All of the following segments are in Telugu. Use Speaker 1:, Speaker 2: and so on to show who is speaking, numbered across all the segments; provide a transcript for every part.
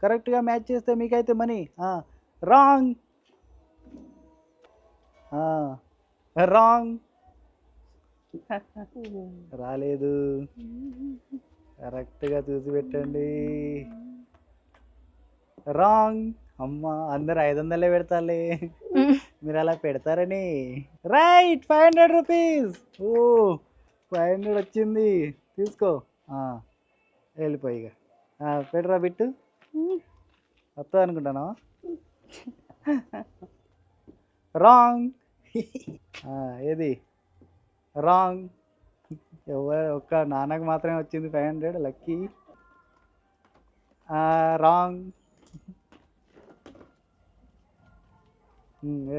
Speaker 1: కరెక్ట్గా మ్యాచ్ చేస్తే మీకైతే మనీ. రాంగ్. రాంగ్. రాలేదు. కరెక్ట్గా చూసి పెట్టండి. రాంగ్. అమ్మ అందరు 500 పెడతాలే, మీరు అలా పెడతారని. Right, 500 rupees. ఓ 500 వచ్చింది, తీసుకో. వెళ్ళిపోయి ఇక పెడరా బిట్టు. వస్తుంది అనుకుంటానా? రాంగ్. ఏది రాంగ్. ఒక్క నాన్నకు మాత్రమే వచ్చింది 500, లక్కీ. రాంగ్.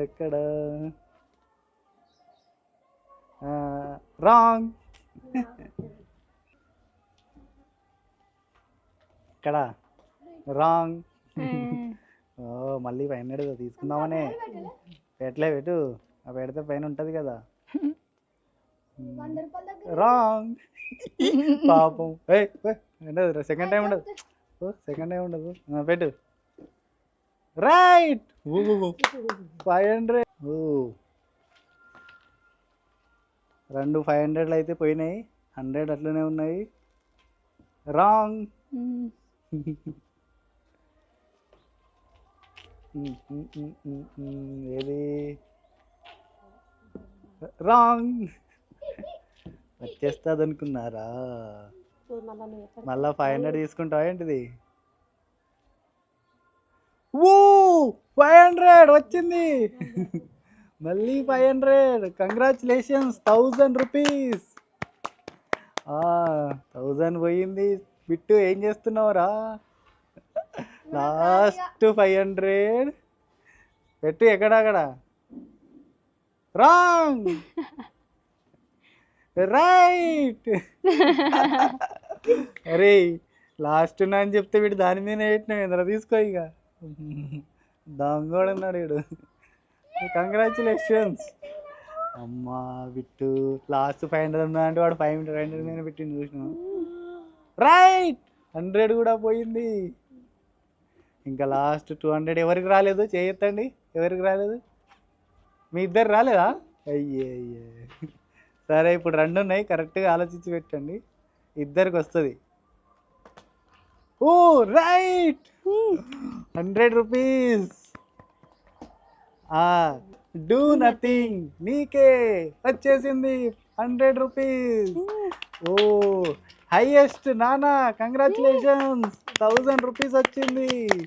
Speaker 1: ఎక్కడ? రాంగ్. ఇక్కడ రాంగ్. మళ్ళీ 500 తీసుకుందామనే పెట్టు. పెడితే పైన ఉంటుంది కదా. రాంగ్. పాపం. ఉండదు, సెకండ్ టైం ఉండదు. సెకండ్ టైం ఉండదు. పెట్టు. రైట్, 500. రెండు 500 అయితే పోయినాయి, 100 అట్లనే ఉన్నాయి. రాంగ్. ఏది రాంగ్. వచ్చేస్తుంది అనుకున్నారా? మళ్ళా 500 తీసుకుంటావా ఏంటిది? 500 వచ్చింది. మళ్ళీ 500. Congratulations, 1000 rupees. 1000 పోయింది. బిట్టు ఏం చేస్తున్నావురా? లాస్ట్ 500 పెట్టు. ఎక్కడక్కడ? రాంగ్. రైట్. అరే లాస్ట్ అని చెప్తే వీడు దాని మీద పెట్టినావు కదరా, తీసుకో ఇక. దొంగోడు ఉన్నాడు వీడు. కంగ్రాచులేషన్స్. అమ్మా బిట్టు, లాస్ట్ 500 ఉన్నా అంటే వాడు 500 మీద పెట్టింది, చూసినా? రైట్, 100 కూడా పోయింది. ఇంకా లాస్ట్ 200. ఎవరికి రాలేదు? చేయొద్దండి, ఎవరికి రాలేదు? మీ ఇద్దరు రాలేదా? అయ్యే. సరే, ఇప్పుడు 2 ఉన్నాయి, కరెక్ట్గా ఆలోచించి పెట్టండి. ఇద్దరికి వస్తుంది. Right, 100 rupees. డూ నథింగ్, నీకే వచ్చేసింది 100 రూపీస్. హైయెస్ట్ నానా, కంగ్రాచులేషన్స్, 1000 రూపీస్ వచ్చింది.